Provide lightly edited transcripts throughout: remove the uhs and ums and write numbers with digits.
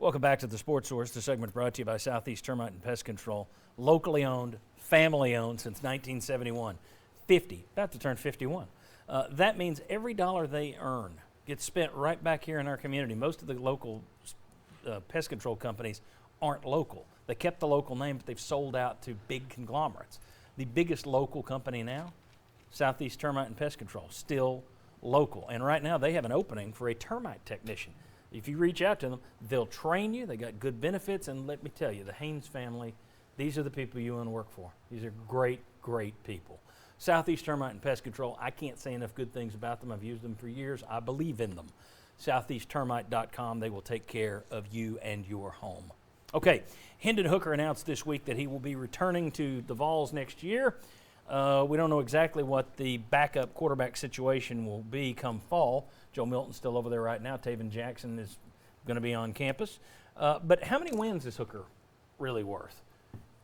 Welcome back to the Sports Source. The segment brought to you by Southeast Termite and Pest Control. Locally owned, family owned since 1971. 50, about to turn 51. That means every dollar they earn gets spent right back here in our community. Most of the local pest control companies aren't local. They kept the local name, but they've sold out to big conglomerates. The biggest local company now, Southeast Termite and Pest Control, still local. And right now they have an opening for a termite technician. If you reach out to them, they'll train you. They got good benefits. And let me tell you, the Haynes family, these are the people you want to work for. These are great, great people. Southeast Termite and Pest Control, I can't say enough good things about them. I've used them for years. I believe in them. SoutheastTermite.com. They will take care of you and your home. Okay, Hendon Hooker announced this week that he will be returning to the Vols next year. We don't know exactly what the backup quarterback situation will be come fall. Joe Milton's still over there right now. Taven Jackson is going to be on campus. But how many wins is Hooker really worth?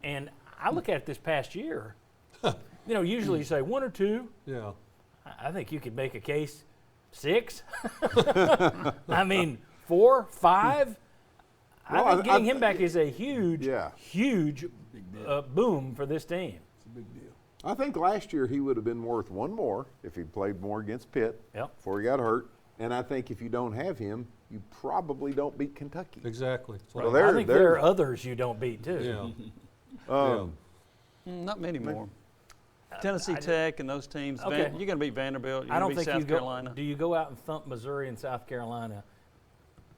And I look at it this past year. You know, usually you say 1 or 2. Yeah. I think you could make a case 6. I mean, 4, 5. Well, I think getting him back is a huge, huge boom for this team. It's a big deal. I think last year he would have been worth 1 more if he played more against Pitt before he got hurt. And I think if you don't have him, you probably don't beat Kentucky. Exactly. Well, I think there are others you don't beat, too. Yeah. Not many more. Tennessee Tech and those teams. Okay. You're going to beat Vanderbilt. You're I don't going to beat think South you Carolina. do you go out and thump Missouri and South Carolina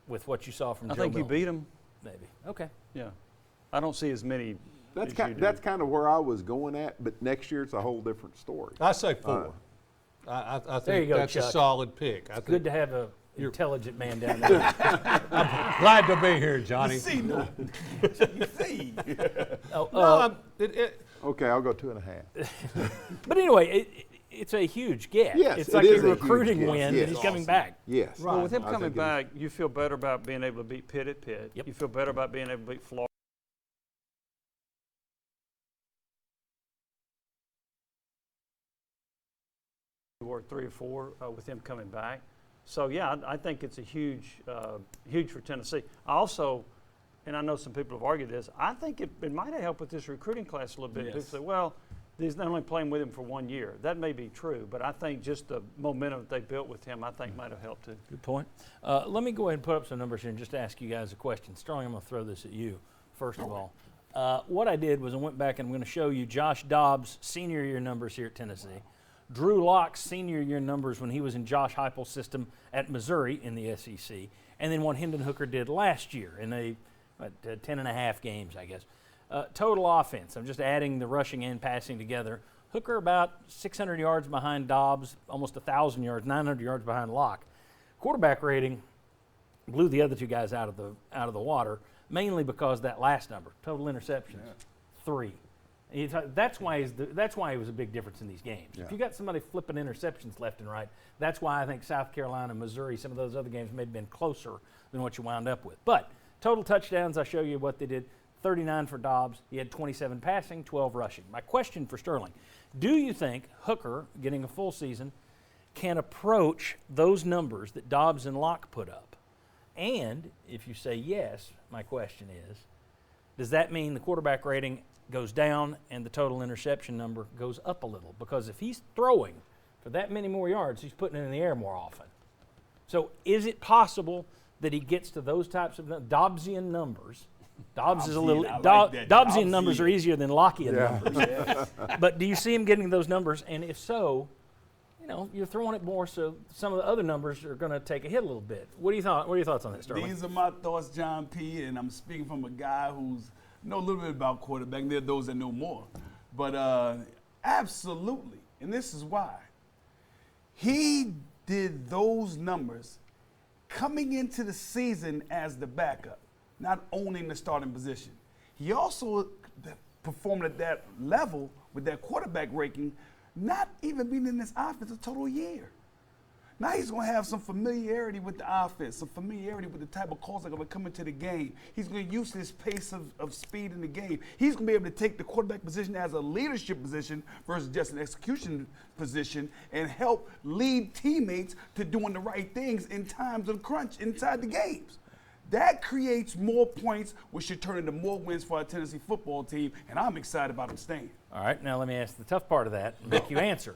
with what you saw from I Joe think you Milton? beat them. Maybe. Okay. Yeah. I don't see as many. That's as you do. that's kind of where I was going at, but next year it's a whole different story. I say 4. I There you think go, that's Chuck. a solid pick. I Good think to have an intelligent man down there. glad to be here, Johnny. You see. Okay, I'll go 2.5. But anyway, it's a huge get. Yes, it's it like is a a huge recruiting get. win Yes. that he's coming back. Yes. Well, with him I coming think it is. back, you feel better about being able to beat Pitt at Pitt. Yep. You feel better about being able to beat Florida. Or 3 or 4 with him coming back. So, yeah, I think it's a huge for Tennessee. I also, and I know some people have argued this, I think it might have helped with this recruiting class a little bit. People say, well, he's not only playing with him for 1 year. That may be true, but I think just the momentum that they built with him, I think might have helped too. Good point. Let me go ahead and put up some numbers here and just ask you guys a question. Sterling, I'm going to throw this at you, first of all. What I did was I went back and I'm going to show you Josh Dobbs' senior year numbers here at Tennessee. Drew Locke's senior year numbers when he was in Josh Heupel's system at Missouri in the SEC, and then what Hendon Hooker did last year in 10.5 games, I guess. Total offense, I'm just adding the rushing and passing together. Hooker about 600 yards behind Dobbs, almost 1,000 yards, 900 yards behind Locke. Quarterback rating blew the other two guys out of the water, mainly because that last number, total interceptions, 3. That's why it was a big difference in these games. Yeah. If you got somebody flipping interceptions left and right, that's why I think South Carolina, Missouri, some of those other games may have been closer than what you wound up with. But total touchdowns, I show you what they did. 39 for Dobbs. He had 27 passing, 12 rushing. My question for Sterling, do you think Hooker, getting a full season, can approach those numbers that Dobbs and Locke put up? And if you say yes, my question is, does that mean the quarterback rating goes down and the total interception number goes up a little? Because if he's throwing for that many more yards, he's putting it in the air more often. So is it possible that he gets to those types of Dobbsian numbers? Dobbsian numbers are easier than Lockean numbers. But do you see him getting those numbers? And if so, you know, you're throwing it more, so some of the other numbers are going to take a hit a little bit. What are your thoughts on that, Sterling? These are my thoughts, John P., and I'm speaking from a guy who's know a little bit about quarterback. There are those that know more. But absolutely, and this is why. He did those numbers coming into the season as the backup, not owning the starting position. He also performed at that level with that quarterback ranking, not even being in this offense a total year. Now he's going to have some familiarity with the offense, some familiarity with the type of calls that are going to come into the game. He's going to use this pace of speed in the game. He's going to be able to take the quarterback position as a leadership position versus just an execution position and help lead teammates to doing the right things in times of crunch inside the games. That creates more points, which should turn into more wins for our Tennessee football team, and I'm excited about him staying. All right, now let me ask the tough part of that and make you answer.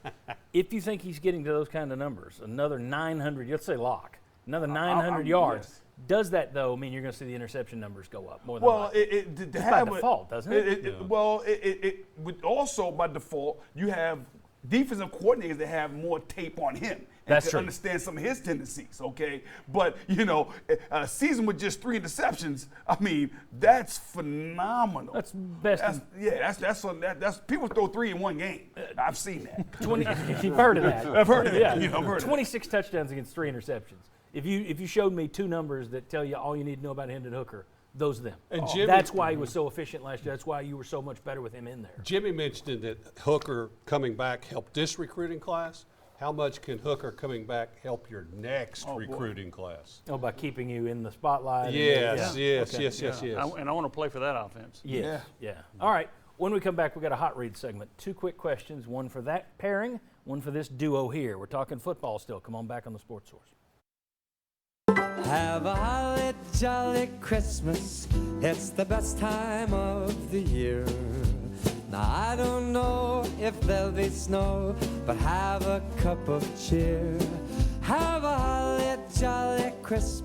If you think he's getting to those kind of numbers, another 900, let's say lock, another 900 yards, yes. does that, though, mean you're going to see the interception numbers go up more than Well, likely? to Just have by default, doesn't it? Well, it would also by default you have defensive coordinators that have more tape on him and That's to true. understand some of his tendencies. Okay, but you know, a season with just 3 interceptions, I mean, that's phenomenal. That's best. That's people throw 3 in one game. I've seen that. 20, you've heard of that. I've heard of Yeah. that. You know, I've heard of that. 26 touchdowns against 3 interceptions. If you showed me 2 numbers that tell you all you need to know about Hendon Hooker, those are them. And Jimmy- That's why he was so efficient last year. That's why you were so much better with him in there. Jimmy mentioned that Hooker coming back helped this recruiting class. How much can Hooker coming back help your next recruiting class? Oh, by keeping you in the spotlight. and- Yes, yeah. yes, Okay. yes, yes, yes. And I want to play for that offense. Yes. Yeah. All right. When we come back, we got a hot read segment. 2 quick questions, one for that pairing, one for this duo here. We're talking football still. Come on back on the Sports Source. Have a holly jolly Christmas. It's the best time of the year. Now I don't know if there'll be snow, but have a cup of cheer. Have a holly jolly Christmas.